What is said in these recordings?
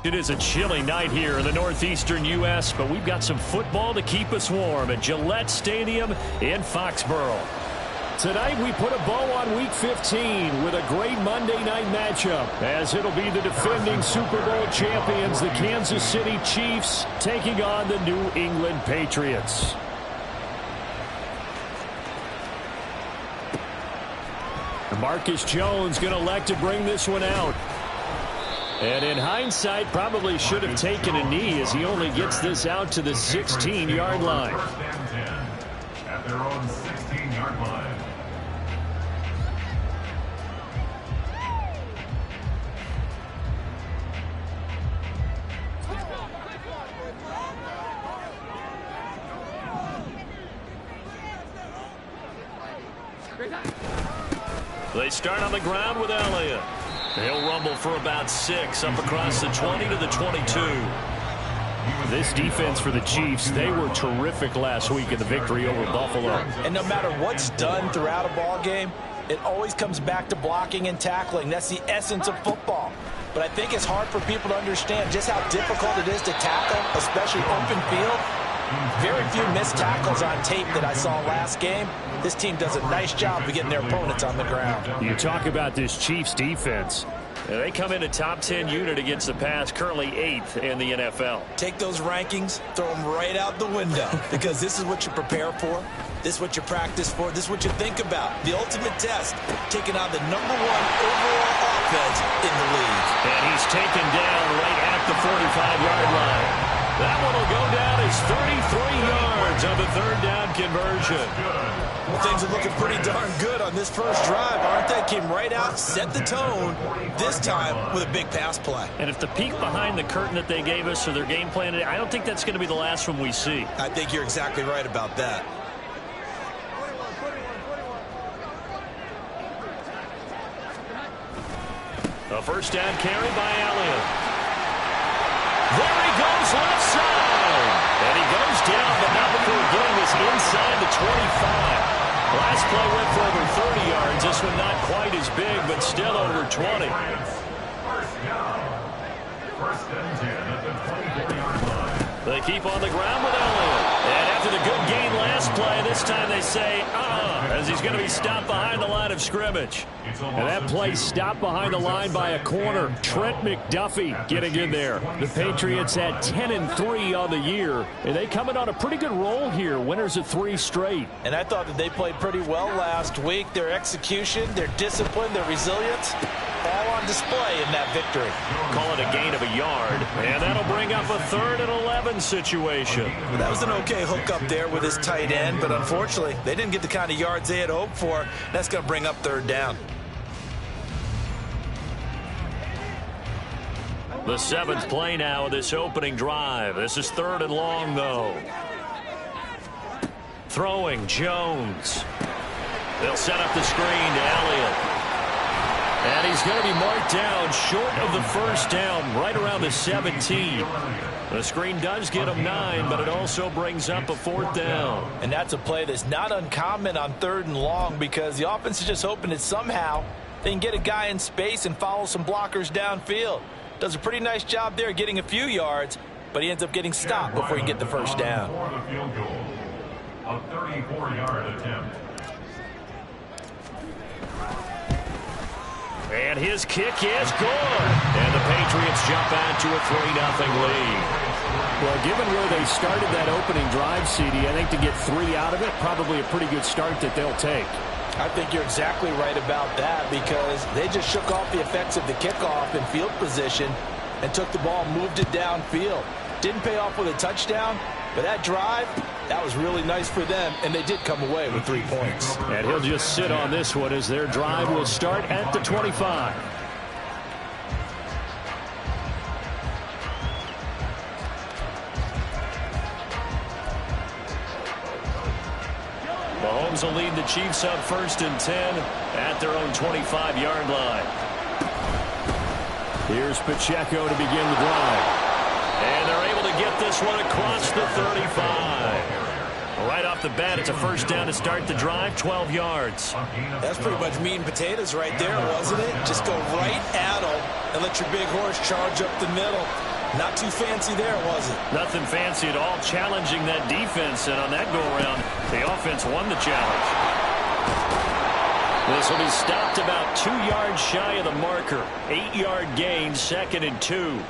It is a chilly night here in the northeastern U.S., but we've got some football to keep us warm at Gillette Stadium in Foxborough. Tonight we put a bow on Week 15 with a great Monday night matchup, as it'll be the defending Super Bowl champions, the Kansas City Chiefs, taking on the New England Patriots. Marcus Jones going to elect to bring this one out. And in hindsight, probably should have taken a knee as he only gets this out to the 16-yard line. At their own 16-yard line. They start on the ground with Elliott. He'll rumble for about 6 up across the 20 to the 22. This defense for the Chiefs, they were terrific last week in the victory over Buffalo. And no matter what's done throughout a ball game, it always comes back to blocking and tackling. That's the essence of football. But I think it's hard for people to understand just how difficult it is to tackle, especially open field. Very few missed tackles on tape that I saw last game. This team does a nice job of getting their opponents on the ground. You talk about this Chiefs defense. They come in a top 10 unit against the pass, currently 8th in the NFL. Take those rankings, throw them right out the window, because this is what you prepare for. This is what you practice for. This is what you think about. The ultimate test, taking on the #1 overall offense in the league. And he's taken down right at the 45-yard line. That one will go down as 33 yards on the third down conversion. Well, things are looking pretty darn good on this first drive, aren't they? Came right out, set the tone, this time with a big pass play. And if the peek behind the curtain that they gave us for their game plan, I don't think that's going to be the last one we see. I think you're exactly right about that. A first down carry by Elliott. There he goes, left side. And he goes down, but not before getting this inside the 25. Last play went for over 30 yards. This one not quite as big, but still over 20. First and 10 at the 24-yard line. They keep on the ground with Elliott. And after the good gain last play, this time they say, as he's going to be stopped behind the line of scrimmage. And that play stopped behind the line by a corner. Trent McDuffie getting in there. The Patriots at 10-3 on the year, and they come in on a pretty good roll here. Winners of 3 straight. And I thought that they played pretty well last week. Their execution, their discipline, their resilience, all on display in that victory. Call it a gain of a yard, and that'll bring up a 3rd and 11 situation. Well, that was an okay hook up there with his tight end, but unfortunately, they didn't get the kind of yards they had hoped for. That's going to bring up 3rd down. The 7th play now of this opening drive. This is 3rd and long, though. Throwing, Jones. They'll set up the screen to Elliott. And he's going to be marked down short of the first down, right around the 17. The screen does get him 9, but it also brings up a 4th down. And that's a play that's not uncommon on 3rd and long, because the offense is just hoping that somehow they can get a guy in space and follow some blockers downfield. Does a pretty nice job there getting a few yards, but he ends up getting stopped before he can get the first down. A 34-yard attempt. And his kick is good. And the Patriots jump out to a 3-0 lead. Well, given where they started that opening drive, CD, I think to get 3 out of it, probably a pretty good start that they'll take. I think you're exactly right about that, because they just shook off the effects of the kickoff in field position and took the ball, moved it downfield. Didn't pay off with a touchdown, but that drive, that was really nice for them, and they did come away with 3 points. And he'll just sit on this one as their drive will start at the 25. Mahomes will lead the Chiefs up 1st and 10 at their own 25-yard line. Here's Pacheco to begin the drive. And they're able to get this one across the 35. Right off the bat, it's a first down to start the drive, 12 yards. That's pretty much meat and potatoes right there, wasn't it? Just go right at them and let your big horse charge up the middle. Not too fancy there, was it? Nothing fancy at all, challenging that defense, and on that go-around, the offense won the challenge. This will be stopped about 2 yards shy of the marker. 8-yard gain, 2nd and 2.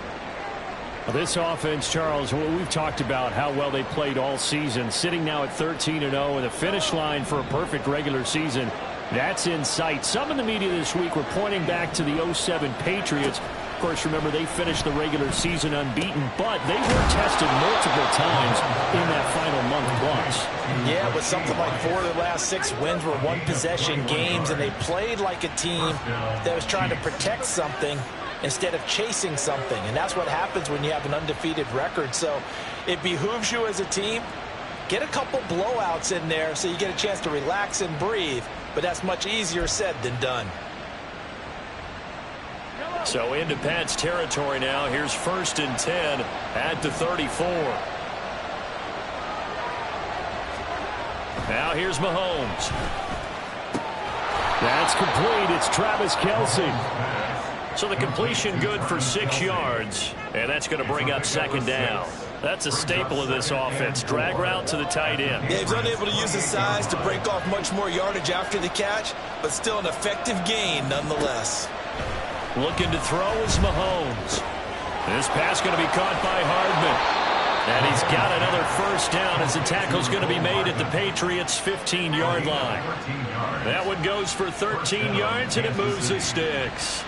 This offense, Charles, we've talked about how well they played all season, sitting now at 13-0, and the finish line for a perfect regular season, that's in sight. Some in the media this week were pointing back to the 07 Patriots. Of course, remember, they finished the regular season unbeaten, but they were tested multiple times in that final month plus. Yeah, but something like 4 of their last 6 wins were one-possession games, and they played like a team that was trying to protect something instead of chasing something. And that's what happens when you have an undefeated record. So it behooves you as a team, get a couple blowouts in there so you get a chance to relax and breathe. But that's much easier said than done. So into Pat's territory now. Here's 1st and 10 at the 34. Now here's Mahomes. That's complete. It's Travis Kelce. So the completion good for 6 yards, and that's going to bring up 2nd down. That's a staple of this offense. Drag route to the tight end. Yeah, he's unable to use his size to break off much more yardage after the catch, but still an effective gain nonetheless. Looking to throw is Mahomes. This pass going to be caught by Hardman. And he's got another 1st down as the tackle's going to be made at the Patriots' 15-yard line. That one goes for 13 yards, and it moves the sticks.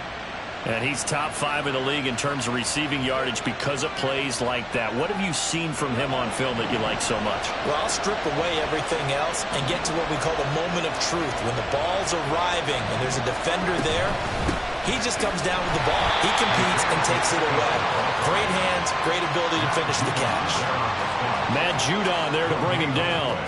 And he's top 5 in the league in terms of receiving yardage because of plays like that. What have you seen from him on film that you like so much? Well, I'll strip away everything else and get to what we call the moment of truth. When the ball's arriving and there's a defender there, he just comes down with the ball. He competes and takes it away. Great hands, great ability to finish the catch. Matt Judon there to bring him down.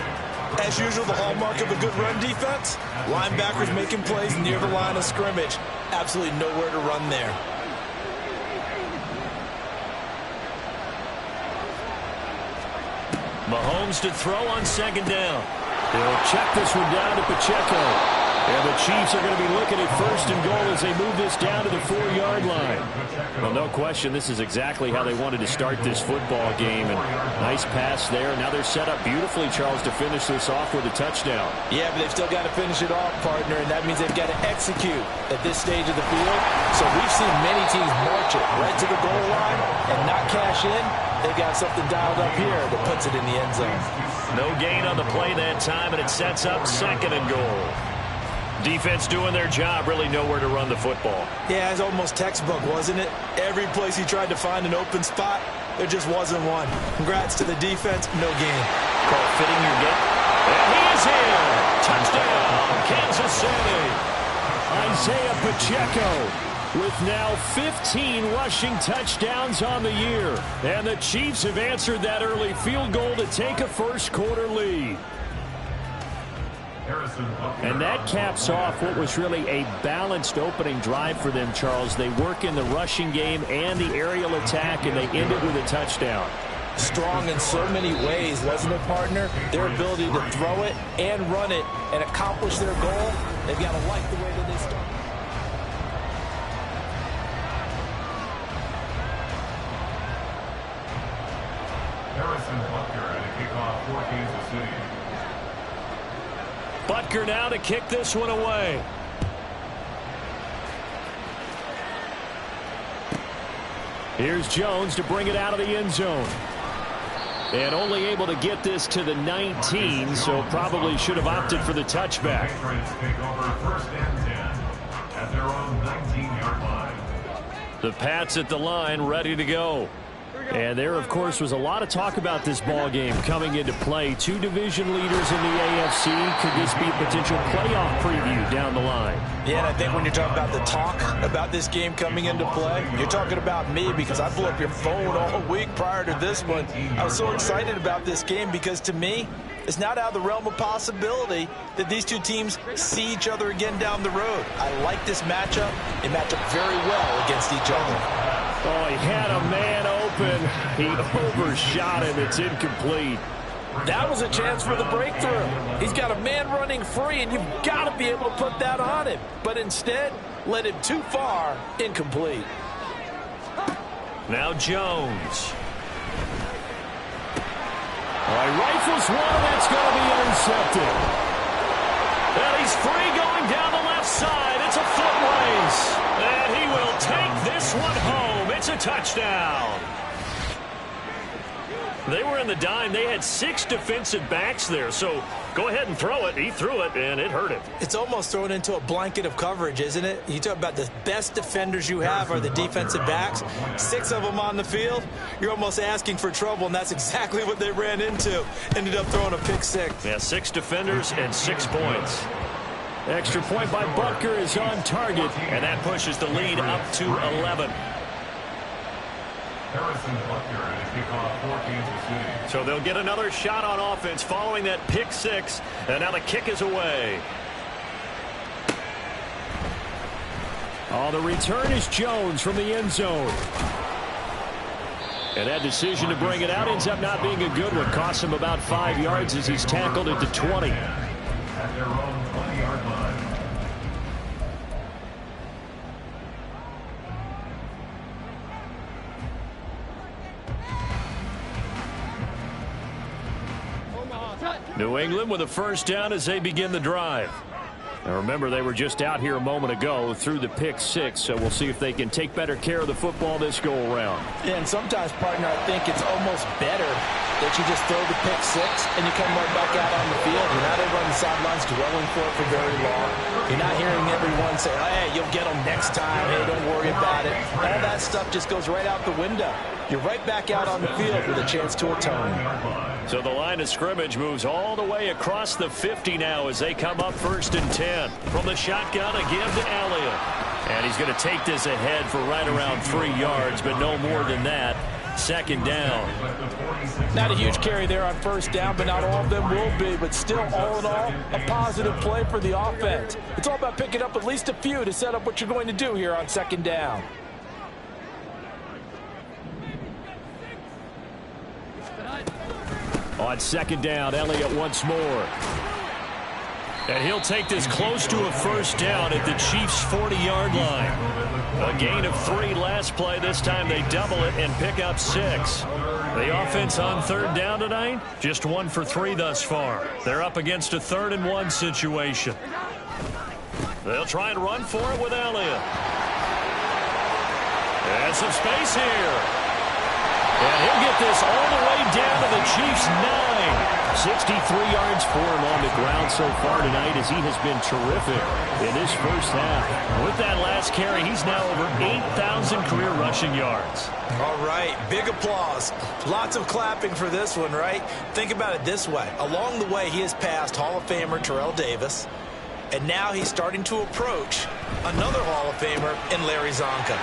As usual, the hallmark of a good run defense, linebackers making plays near the line of scrimmage. Absolutely nowhere to run there. Mahomes to throw on 2nd down. They'll check this one down to Pacheco. And the Chiefs are going to be looking at 1st and goal as they move this down to the 4-yard line. Well, no question, this is exactly how they wanted to start this football game. And nice pass there. Now they're set up beautifully, Charles, to finish this off with a touchdown. Yeah, but they've still got to finish it off, partner, and that means they've got to execute at this stage of the field. So we've seen many teams march it right to the goal line and not cash in. They've got something dialed up here that puts it in the end zone. No gain on the play that time, and it sets up 2nd and goal. Defense doing their job, really nowhere to run the football. Yeah, it's almost textbook, wasn't it? Every place he tried to find an open spot, there just wasn't one. Congrats to the defense, no gain. Call fitting your get. And he is here. Touchdown, Kansas City. Isaiah Pacheco with now 15 rushing touchdowns on the year. And the Chiefs have answered that early field goal to take a 1st quarter lead. And that caps off what was really a balanced opening drive for them, Charles. They work in the rushing game and the aerial attack, and they end it with a touchdown. Strong in so many ways, wasn't it, partner? Their ability to throw it and run it and accomplish their goal, they've got to like the way that they start. Harrison Butker at a kickoff for Kansas City. Butker now to kick this one away. Here's Jones to bring it out of the end zone. And only able to get this to the 19, so probably should have opted for the touchback. Patriots take over 1st and 10 at their own 19-yard line. The Pats at the line, ready to go. And there, of course, was a lot of talk about this ball game coming into play. 2 division leaders in the AFC. Could this be a potential playoff preview down the line? Yeah, and I think when you're talking about the talk about this game coming into play, you're talking about me because I blew up your phone all week prior to this one. I was so excited about this game because, to me, it's not out of the realm of possibility that these two teams see each other again down the road. I like this matchup. They match up very well against each other. Oh, he had a man open. He overshot him. It's incomplete. That was a chance for the breakthrough. He's got a man running free, and you've got to be able to put that on him. But instead, led him too far, incomplete. Now Jones. All right, rifles one. That's going to be intercepted. And he's free going down the left side. It's a foot race. And he will take this one home. It's a touchdown. They were in the dime. They had 6 defensive backs there. So go ahead and throw it. He threw it, and it hurt him. It's almost thrown into a blanket of coverage, isn't it? You talk about the best defenders you have are the defensive backs. 6 of them on the field. You're almost asking for trouble, and that's exactly what they ran into. Ended up throwing a pick 6. Yeah, 6 defenders and 6 points. Extra point by Butker is on target, and that pushes the lead up to 11. Harrison Butker and a kickoff for Kansas City. So they'll get another shot on offense following that pick 6, and now the kick is away. Oh, the return is Jones from the end zone. And that decision to bring it out ends up not being a good one. Costs him about 5 yards as he's tackled at the 20. At their own 20-yard line. New England with a first down as they begin the drive. Now remember, they were just out here a moment ago through the pick 6, so we'll see if they can take better care of the football this go around. Yeah, and sometimes, partner, I think it's almost better that you just throw the pick 6 and you come right back out on the field. You're not over on the sidelines dwelling for it for very long. You're not hearing everyone say, hey, you'll get them next time. Hey, don't worry about it. All that stuff just goes right out the window. You're right back out on the field with a chance to atone. So the line of scrimmage moves all the way across the 50 now as they come up 1st and 10. From the shotgun, a give to Elliott. And he's going to take this ahead for right around 3 yards, but no more than that. 2nd down. Not a huge carry there on 1st down, but not all of them will be. But still, all in all, a positive play for the offense. It's all about picking up at least a few to set up what you're going to do here on 2nd down. On 2nd down, Elliott once more. And he'll take this close to a 1st down at the Chiefs' 40-yard line. A gain of 3 last play. This time they double it and pick up 6. The offense on 3rd down tonight, just 1 for 3 thus far. They're up against a 3rd and 1 situation. They'll try and run for it with Elliott. And some space here. And he'll get this all the way down to the Chiefs' 9. 63 yards for him on the ground so far tonight as he has been terrific in this first half. With that last carry, he's now over 8,000 career rushing yards. All right, big applause. Lots of clapping for this one, right? Think about it this way. Along the way, he has passed Hall of Famer Terrell Davis, and now he's starting to approach another Hall of Famer in Larry Zonka.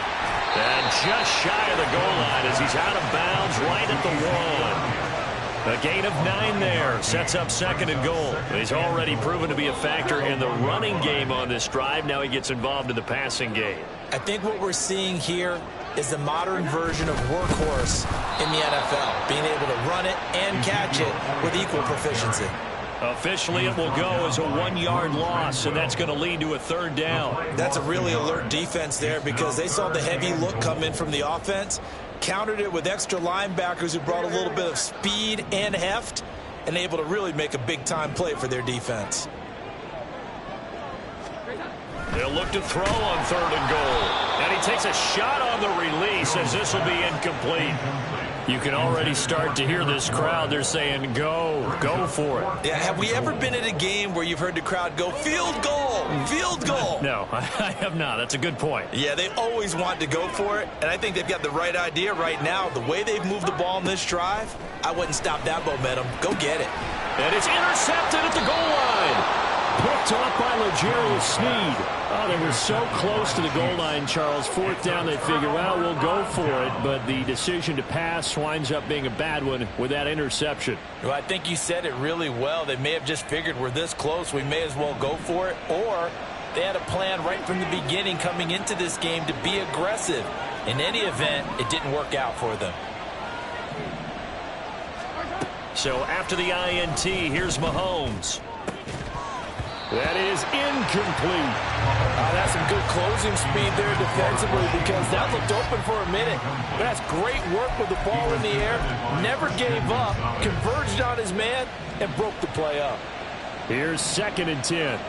And just shy of the goal line as he's out of bounds right at the 1. A gain of 9 there. Sets up 2nd and goal. He's already proven to be a factor in the running game on this drive. Now he gets involved in the passing game. I think what we're seeing here is the modern version of workhorse in the NFL. Being able to run it and catch it with equal proficiency. Officially, it will go as a 1-yard loss, and that's going to lead to a 3rd down. That's a really alert defense there because they saw the heavy look come in from the offense, countered it with extra linebackers who brought a little bit of speed and heft, and able to really make a big-time play for their defense. They'll look to throw on 3rd and goal. And he takes a shot on the release as this will be incomplete. You can already start to hear this crowd. They're saying, go for it. Yeah, have we ever been at a game where you've heard the crowd go, field goal, field goal? No, I have not. That's a good point. Yeah, they always want to go for it, and I think they've got the right idea right now. The way they've moved the ball in this drive, I wouldn't stop that momentum. Go get it. And it's intercepted at the goal line. Picked off by L'Jarius Sneed. Oh, they were so close to the goal line, Charles. 4th down, they figure, well, we'll go for it. But the decision to pass winds up being a bad one with that interception. Well, I think you said it really well. They may have just figured we're this close, we may as well go for it. Or they had a plan right from the beginning coming into this game to be aggressive. In any event, it didn't work out for them. So after the INT, here's Mahomes. That is incomplete. That's some good closing speed there defensively because that looked open for a minute. But that's great work with the ball in the air. Never gave up, converged on his man, and broke the play up. Here's 2nd and 10.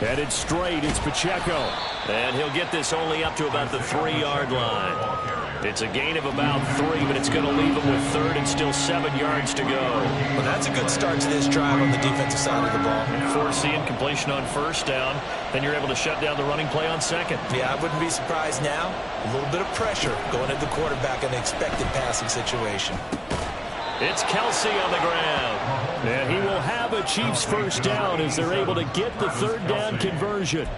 Headed straight, it's Pacheco. And he'll get this only up to about the 3-yard line. It's a gain of about 3, but it's going to leave him with 3rd and still 7 yards to go. Well, that's a good start to this drive on the defensive side of the ball. Force the incompletion on 1st down. Then you're able to shut down the running play on 2nd. Yeah, I wouldn't be surprised now. A little bit of pressure going at the quarterback in an expected passing situation. It's Kelsey on the ground. And he will have a Chiefs 1st down as they're able to get the 3rd down conversion.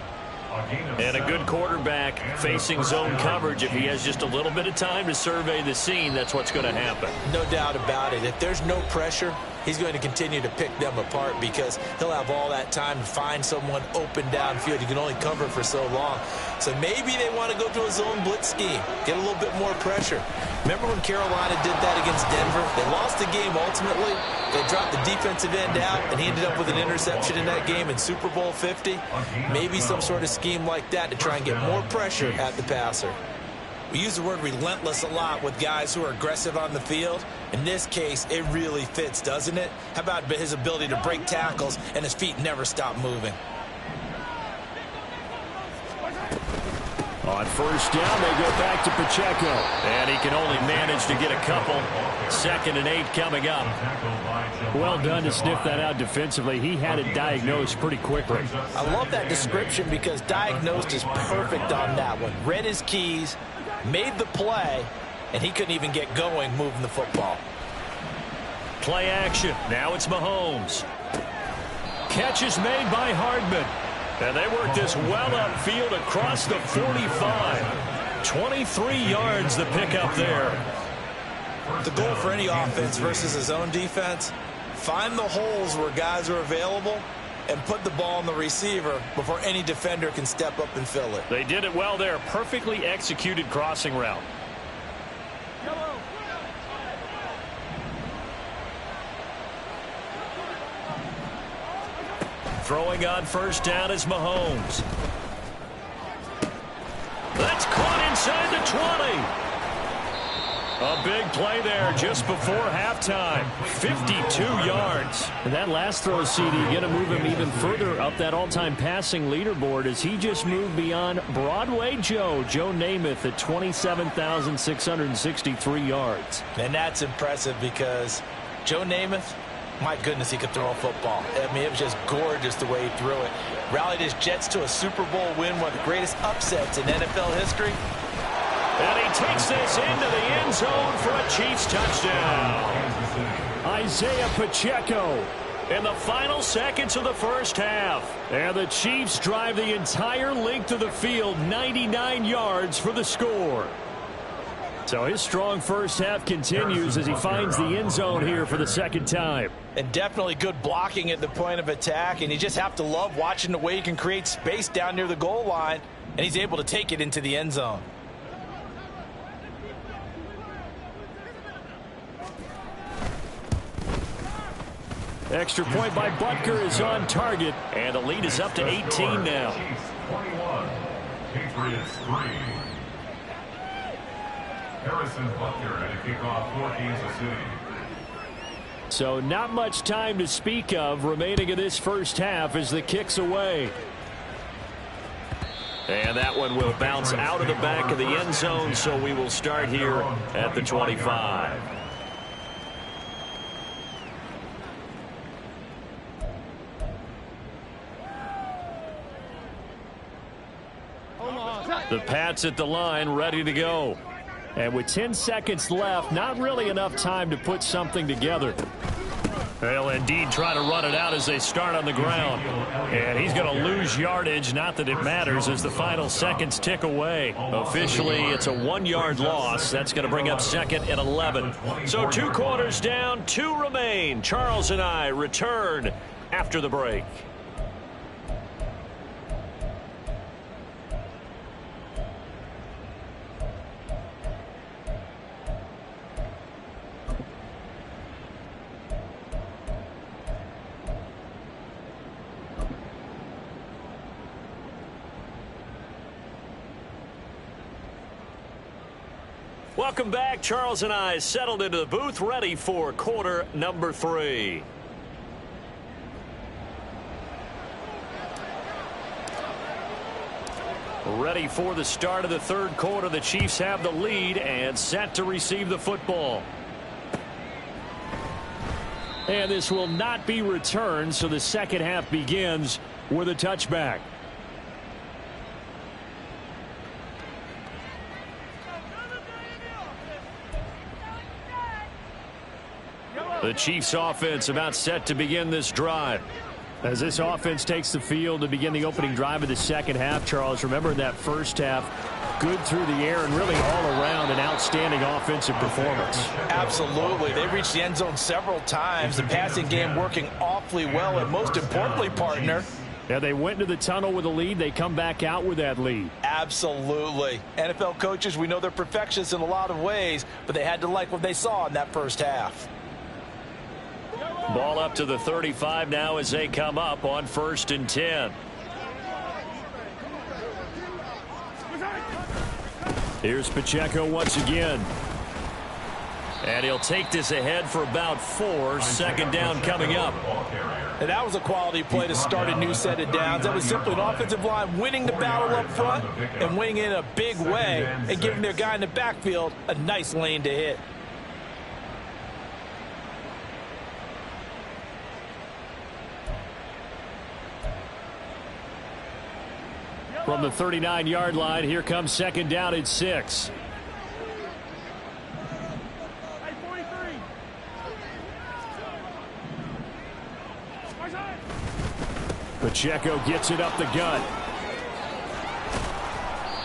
And a good quarterback facing zone coverage. If he has just a little bit of time to survey the scene, that's what's going to happen. No doubt about it. If there's no pressure, he's going to continue to pick them apart because he'll have all that time to find someone open downfield. You can only cover for so long. So maybe they want to go to a zone blitz scheme, get a little bit more pressure. Remember when Carolina did that against Denver? They lost the game ultimately. They dropped the defensive end out, and he ended up with an interception in that game in Super Bowl 50. Maybe some sort of scheme like that to try and get more pressure at the passer. We use the word relentless a lot with guys who are aggressive on the field. In this case, it really fits, doesn't it? How about his ability to break tackles and his feet never stop moving? On 1st down, they go back to Pacheco. And he can only manage to get a couple. 2nd and 8 coming up. Well done to sniff that out defensively. He had it diagnosed pretty quickly. I love that description because diagnosed is perfect on that one. Read his keys, made the play, and he couldn't even get going moving the football. Play action. Now it's Mahomes. Catch is made by Hardman. And they work this well upfield across the 45. 23 yards the pickup there. The goal for any offense versus his own defense, find the holes where guys are available and put the ball on the receiver before any defender can step up and fill it. They did it well there. Perfectly executed crossing route. Throwing on 1st down is Mahomes. That's caught inside the 20. A big play there just before halftime. 52 yards. And that last throw, CD, going to move him even further up that all-time passing leaderboard as he just moved beyond Broadway Joe Namath at 27,663 yards. And that's impressive because Joe Namath, my goodness, he could throw a football. I mean, it was just gorgeous the way he threw it. Rallied his Jets to a Super Bowl win, one of the greatest upsets in NFL history. And he takes this into the end zone for a Chiefs touchdown. Isaiah Pacheco in the final seconds of the 1st half. And the Chiefs drive the entire length of the field, 99 yards for the score. So his strong 1st half continues as he finds the end zone here for the 2nd time. And definitely good blocking at the point of attack. And you just have to love watching the way he can create space down near the goal line. And he's able to take it into the end zone. Extra point by Butker is on target. And the lead is up to 18 now. 21, Patriots 3. Harrison Butker at a kickoff for Kansas City. So not much time to speak of remaining in this 1st half as the kick's away. And that one will bounce out of the back of the end zone, so we will start here at the 25. The Pats at the line, ready to go. And with 10 seconds left, not really enough time to put something together. They'll indeed try to run it out as they start on the ground. And he's going to lose yardage, not that it matters, as the final seconds tick away. Officially, it's a 1-yard loss. That's going to bring up 2nd and 11. So 2 quarters down, 2 remain. Charles and I return after the break. Welcome back. Charles and I settled into the booth, ready for quarter number 3. Ready for the start of the third quarter. The Chiefs have the lead and set to receive the football. And this will not be returned, so the second half begins with a touchback. The Chiefs offense about set to begin this drive. As this offense takes the field to begin the opening drive of the second half, Charles, remember in that first half, good through the air and really all around an outstanding offensive performance. Absolutely. They reached the end zone several times. The passing game working awfully well, and most importantly, partner, yeah, they went into the tunnel with a lead. They come back out with that lead. Absolutely. NFL coaches, we know they're perfectionists in a lot of ways, but they had to like what they saw in that first half. Ball up to the 35 now as they come up on 1st and 10. Here's Pacheco once again. And he'll take this ahead for about 4. Second down coming up. And that was a quality play to start a new set of downs. That was simply an offensive line winning the battle up front and winning in a big way and giving their guy in the backfield a nice lane to hit. From the 39-yard line, here comes second down at 6. Pacheco gets it up the gut.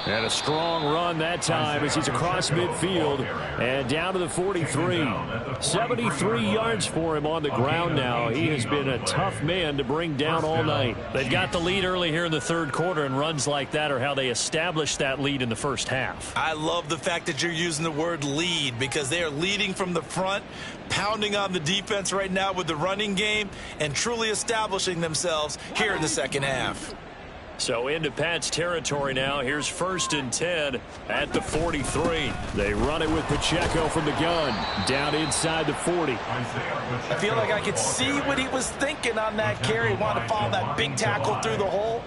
And a strong run that time as he's across midfield and down to the 43. 73 yards for him on the ground now. He has been a tough man to bring down all night. They've got the lead early here in the third quarter, and runs like that are how they established that lead in the first half. I love the fact that you're using the word lead, because they are leading from the front, pounding on the defense right now with the running game, and truly establishing themselves here in the second half. So into Pat's territory now. Here's 1st and 10 at the 43. They run it with Pacheco from the gun. Down inside the 40. I feel like I could see what he was thinking on that carry. He wanted to follow that big tackle through the hole.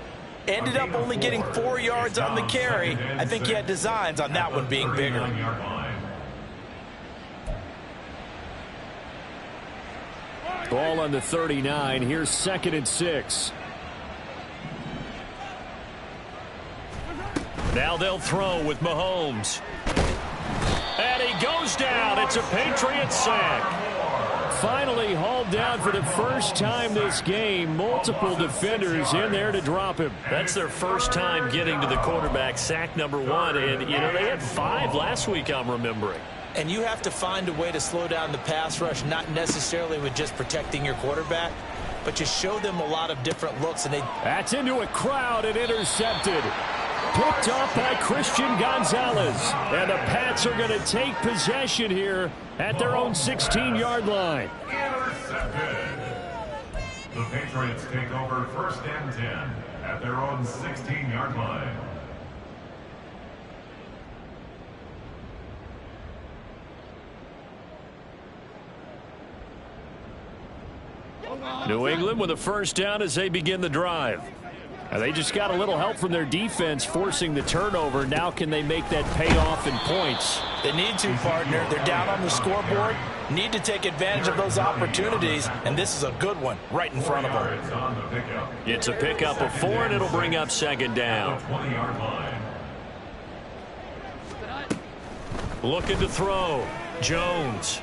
Ended up only getting 4 yards on the carry. I think he had designs on that one being bigger. Ball on the 39. Here's 2nd and 6. Now they'll throw with Mahomes. And he goes down. It's a Patriot sack. Finally hauled down for the first time this game. Multiple defenders in there to drop him. That's their first time getting to the quarterback, sack number 1. And, you know, they had 5 last week, I'm remembering. And you have to find a way to slow down the pass rush, not necessarily with just protecting your quarterback, but just show them a lot of different looks. And that's into a crowd and intercepted. Picked off by Christian Gonzalez. And the Pats are going to take possession here at their own 16-yard line. Intercepted. The Patriots take over 1st and 10 at their own 16-yard line. New England with a first down as they begin the drive. And they just got a little help from their defense forcing the turnover. Now can they make that pay off in points? They need to, partner. They're down on the scoreboard. Need to take advantage of those opportunities, and this is a good one right in front of them. It's a pickup of 4, and it'll bring up second down. Looking to throw. Jones.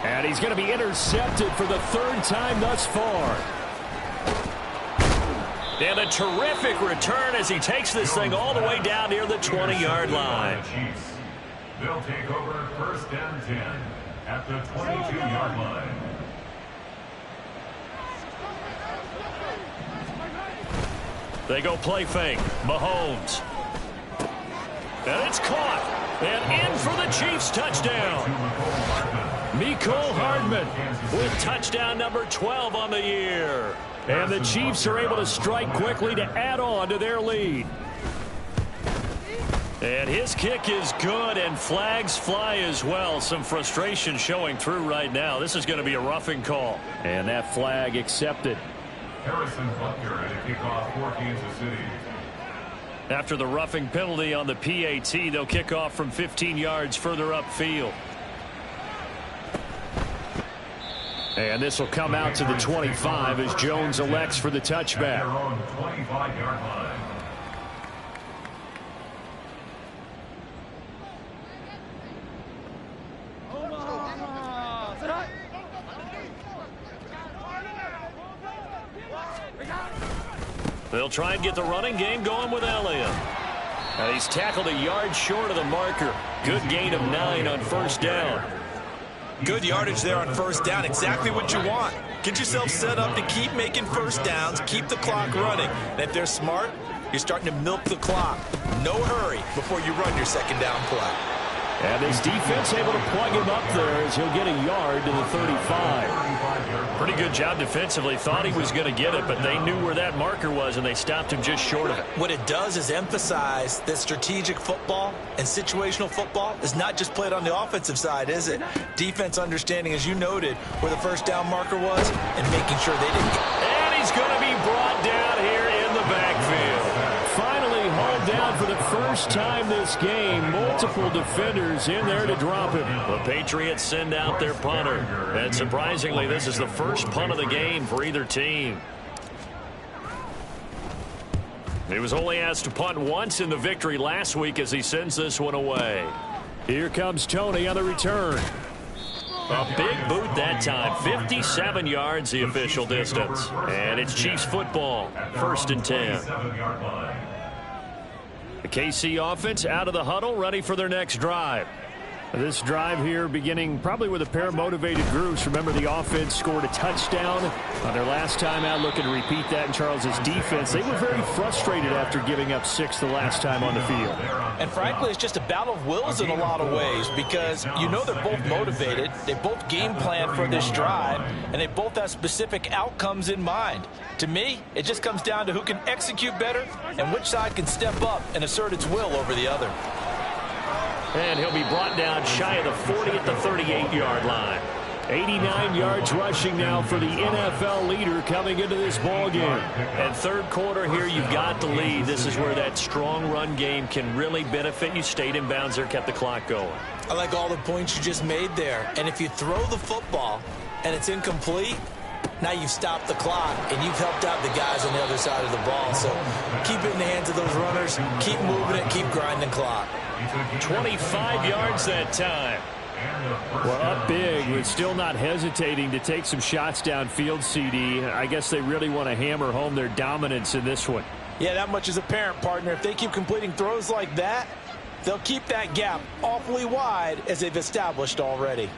And he's going to be intercepted for the 3rd time thus far. And a terrific return as he takes this thing all the way down near the 20-yard line. They'll take over 1st and 10 at the 22-yard line. They go play fake. Mahomes. And it's caught. And in for the Chiefs touchdown. Mecole Hardman with touchdown number 12 on the year. And the Chiefs are able to strike quickly to add on to their lead. And his kick is good, and flags fly as well. Some frustration showing through right now. This is going to be a roughing call. And that flag accepted. Harrison Butker at a kickoff for Kansas City. After the roughing penalty on the PAT, they'll kick off from 15 yards further upfield. And this will come out to the 25 as Jones elects for the touchback. At their own 25-yard line. They'll try and get the running game going with Elliott. And he's tackled a yard short of the marker. Good gain of 9 on first down. Good yardage there on first down. Exactly what you want. Get yourself set up to keep making first downs, keep the clock running. And if they're smart, you're starting to milk the clock. No hurry before you run your second down play. And this defense able to plug him up there as he'll get a yard to the 35. Pretty good job defensively. Thought he was going to get it, but they knew where that marker was, and they stopped him just short of it. What it does is emphasize that strategic football and situational football is not just played on the offensive side, is it? Defense understanding, as you noted, where the first down marker was and making sure they didn't get it. And he's going to be brought down here in the backfield. Finally hauled down for the first time this game. Multiple defenders in there to drop him. The Patriots send out their punter. And surprisingly, this is the first punt of the game for either team. He was only asked to punt once in the victory last week as he sends this one away. Here comes Tony on the return. A big boot that time. 57 yards the official distance. And it's Chiefs football. 1st and 10. The KC offense out of the huddle, ready for their next drive. This drive here beginning probably with a pair of motivated groups. Remember, the offense scored a touchdown on their last time out, looking to repeat that in Charles's defense. They were very frustrated after giving up 6 the last time on the field. And frankly, it's just a battle of wills in a lot of ways because you know they're both motivated. They both game plan for this drive, and they both have specific outcomes in mind. To me, it just comes down to who can execute better and which side can step up and assert its will over the other. And he'll be brought down shy of the 40 at the 38-yard line. 89 yards rushing now for the NFL leader coming into this ball game. And third quarter here, you've got the lead. This is where that strong run game can really benefit you. Stayed in bounds there, kept the clock going. I like all the points you just made there. And if you throw the football and it's incomplete, now you've stopped the clock and you've helped out the guys on the other side of the ball. So keep it in the hands of those runners. Keep moving it. Keep grinding clock. 25 yards that time. Well, up big, but still not hesitating to take some shots downfield, CD. I guess they really want to hammer home their dominance in this one. Yeah, that much is apparent, partner. If they keep completing throws like that, they'll keep that gap awfully wide as they've established already.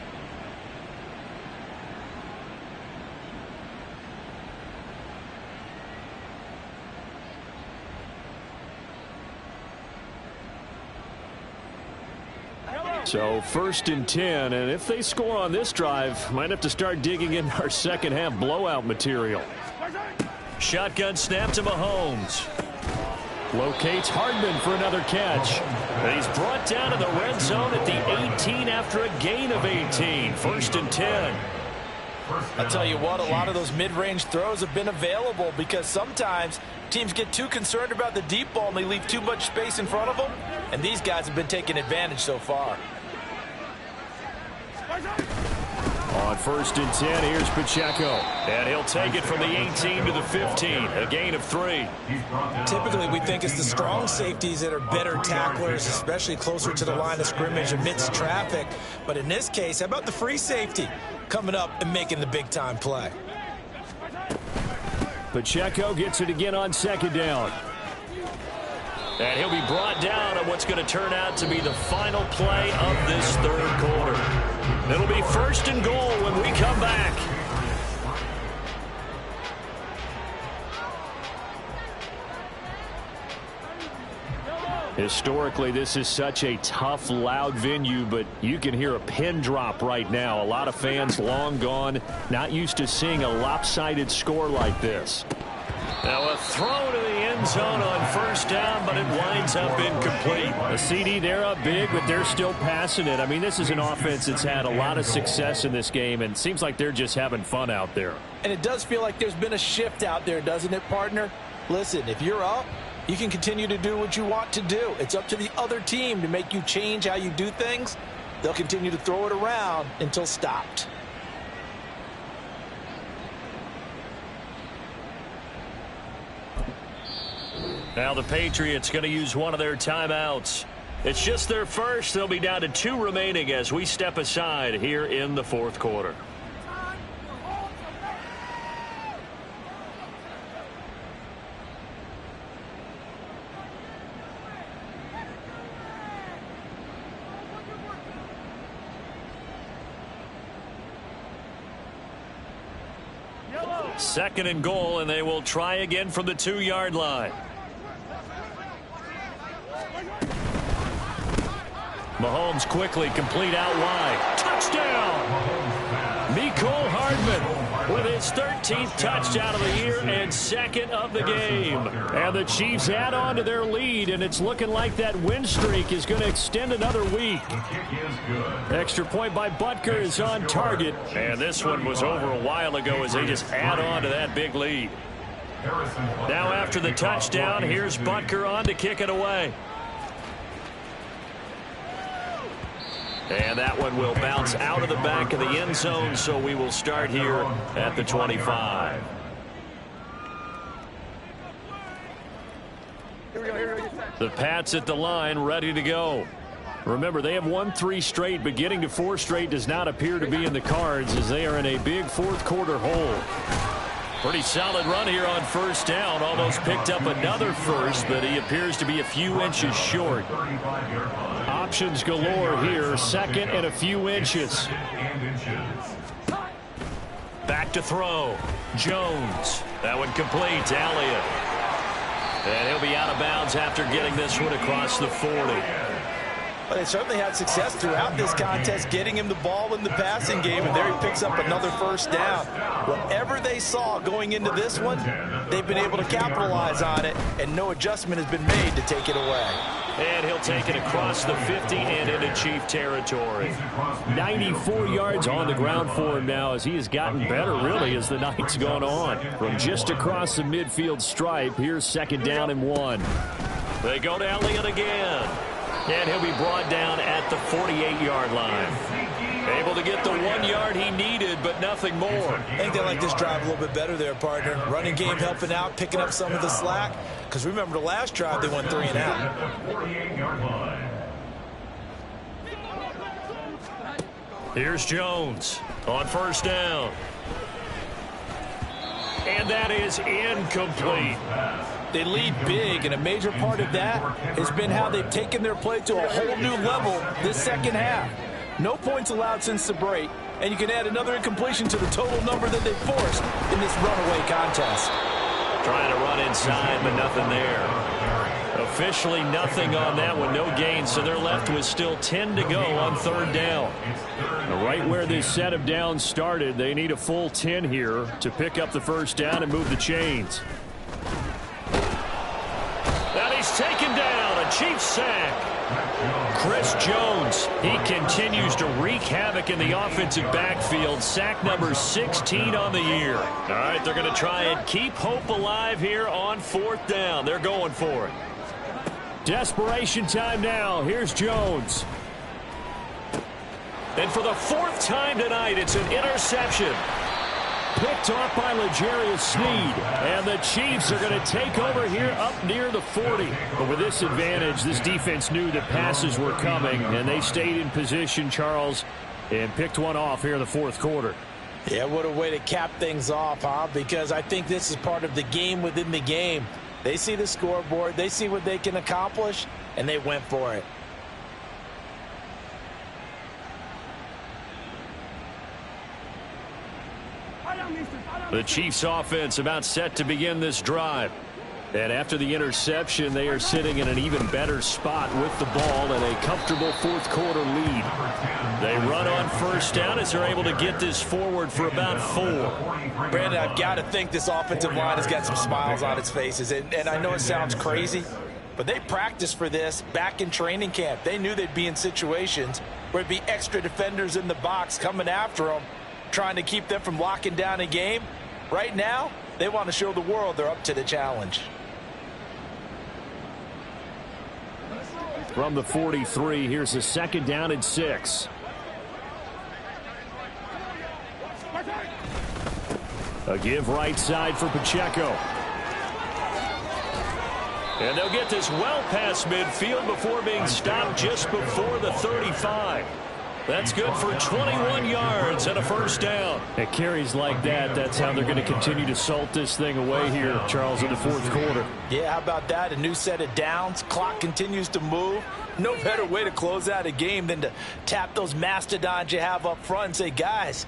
So 1st and 10, and if they score on this drive, might have to start digging in our second half blowout material. Shotgun snap to Mahomes. Locates Hardman for another catch. And he's brought down to the red zone at the 18 after a gain of 18. 1st and 10. I'll tell you what, a lot of those mid-range throws have been available because sometimes teams get too concerned about the deep ball and they leave too much space in front of them, and these guys have been taking advantage so far. On 1st and 10, here's Pacheco. And he'll take it from the 18 to the 15, a gain of 3. Typically, we think it's the strong safeties that are better tacklers, especially closer to the line of scrimmage amidst traffic. But in this case, how about the free safety coming up and making the big-time play? Pacheco gets it again on 2nd down. And he'll be brought down on what's going to turn out to be the final play of this third quarter. It'll be 1st and goal when we come back. Historically, this is such a tough, loud venue, but you can hear a pin drop right now. A lot of fans long gone, not used to seeing a lopsided score like this. Now a throw to the end zone on first down, but it winds up incomplete. A CD, they're up big, but they're still passing it. I mean, this is an offense that's had a lot of success in this game, and it seems like they're just having fun out there. And it does feel like there's been a shift out there, doesn't it, partner? Listen, if you're up, you can continue to do what you want to do. It's up to the other team to make you change how you do things. They'll continue to throw it around until stopped. Now the Patriots going to use one of their timeouts. It's just their first. They'll be down to 2 remaining as we step aside here in the fourth quarter. Second and goal, and they will try again from the 2-yard line. Mahomes quickly complete out wide. Touchdown! Mecole Hardman with his 13th touchdown of the year and second of the game. And the Chiefs add on to their lead, and it's looking like that win streak is going to extend another week. Extra point by Butker is on target. And this one was over a while ago as they just add on to that big lead. Now after the touchdown, here's Butker on to kick it away. And that one will bounce out of the back of the end zone, so we will start here at the 25. The Pats at the line, ready to go. Remember, they have won 3 straight, but getting to 4 straight does not appear to be in the cards as they are in a big fourth quarter hole. Pretty solid run here on first down. Almost picked up another first, but he appears to be a few inches short. Options galore here. Second and a few inches. Back to throw. Jones. That one complete to Elliott. And he'll be out of bounds after getting this one across the 40. Well, they certainly had success throughout this contest getting him the ball in the passing game, and there he picks up another first down. Whatever they saw going into this one, they've been able to capitalize on it, and no adjustment has been made to take it away. And he'll take it across the 50 and into Chief territory. 94 yards on the ground for him now as he has gotten better, really, as the night's gone on. From just across the midfield stripe, here's second down and 1. They go to Elliott again. And he'll be brought down at the 48-yard line. Able to get the 1 yard he needed, but nothing more. I think they like this drive a little bit better there, partner. Running game helping out, picking up some of the slack. Because remember the last drive, they went 3 and out. Here's Jones on first down. And that is incomplete. They lead big, and a major part of that has been how they've taken their play to a whole new level this second half. No points allowed since the break, and you can add another incompletion to the total number that they've forced in this runaway contest. Trying to run inside, but nothing there. Officially nothing on that one, no gain, so they're left with still 10 to go on third down. Right where this set of downs started, they need a full 10 here to pick up the first down and move the chains. And he's taken down, a Chiefs sack. Chris Jones, he continues to wreak havoc in the offensive backfield. Sack number 16 on the year. All right, they're going to try and keep hope alive here on fourth down. They're going for it. Desperation time now. Here's Jones. And for the 4th time tonight, it's an interception. Picked off by L'Jarius Sneed. And the Chiefs are going to take over here up near the 40. But with this advantage, this defense knew that passes were coming, and they stayed in position, Charles, and picked one off here in the fourth quarter. Yeah, what a way to cap things off, huh? Because I think this is part of the game within the game. They see the scoreboard, they see what they can accomplish, and they went for it. The Chiefs offense about set to begin this drive. And after the interception, they are sitting in an even better spot with the ball and a comfortable fourth quarter lead. They run on first down as they're able to get this forward for about 4. Brandon, I've got to think this offensive line has got some smiles on its faces. And I know it sounds crazy, but they practiced for this back in training camp. They knew they'd be in situations where there'd be extra defenders in the box coming after them, trying to keep them from locking down a game. Right now, they want to show the world they're up to the challenge. From the 43, here's a second down and 6. A give right side for Pacheco. And they'll get this well past midfield before being stopped just before the 35. That's good for 21 yards and a first down. At carries like that, that's how they're going to continue to salt this thing away here, Charles, in the fourth quarter. Yeah, how about that? A new set of downs. Clock continues to move. No better way to close out a game than to tap those mastodons you have up front and say, guys,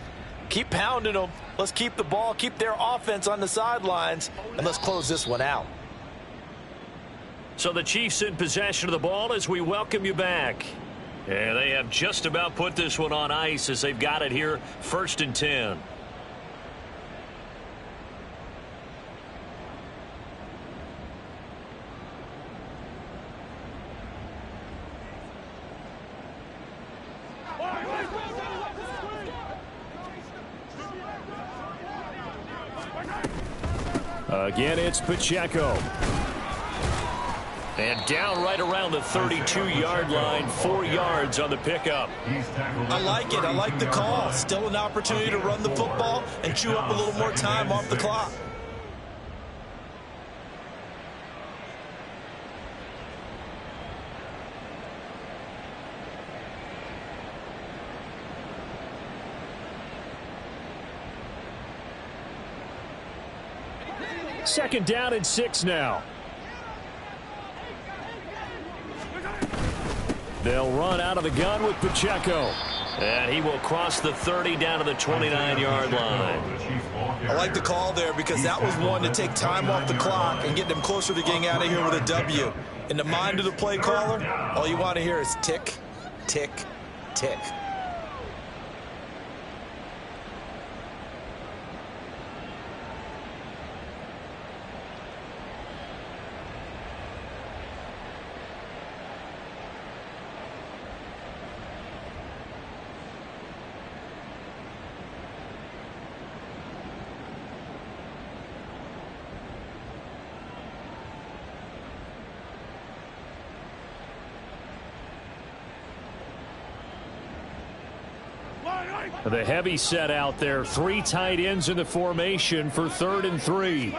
keep pounding them. Let's keep the ball, keep their offense on the sidelines, and let's close this one out. So the Chiefs in possession of the ball as we welcome you back. And they have just about put this one on ice as they've got it here, 1st and 10. Again, it's Pacheco. And down right around the 32-yard line, 4 yards on the pickup. I like it. I like the call. Still an opportunity to run the football and chew up a little more time off the clock. Second down and 6 now. They'll run out of the gun with Pacheco. And he will cross the 30 down to the 29-yard line. I like the call there because that was one to take time off the clock and get them closer to getting out of here with a W. In the mind of the play caller, all you want to hear is tick, tick, tick. The heavy set out there. 3 tight ends in the formation for 3rd and 3.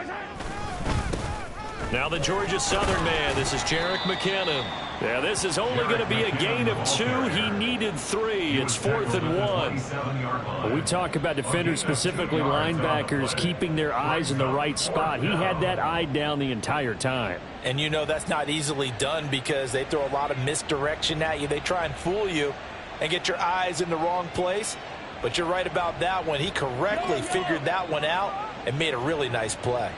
Now the Georgia Southern man. This is Jerick McKinnon. Yeah, this is only going to be a gain of 2. He needed 3. It's 4th and 1. We talk about defenders, specifically linebackers, keeping their eyes in the right spot. He had that eye down the entire time. And you know that's not easily done because they throw a lot of misdirection at you. They try and fool you and get your eyes in the wrong place. But you're right about that one. He correctly figured that one out and made a really nice play.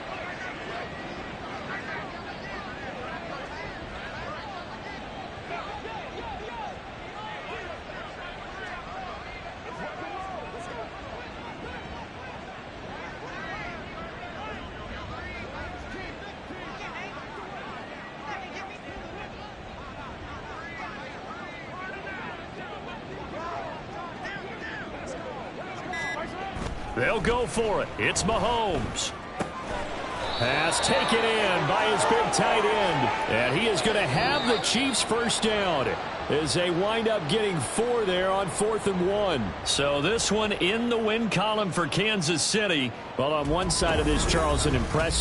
They'll go for it. It's Mahomes. Pass taken in by his big tight end. And he is going to have the Chiefs first down as they wind up getting 4 there on 4th and 1. So this one in the win column for Kansas City. Well, on one side of this, Charles, an impressive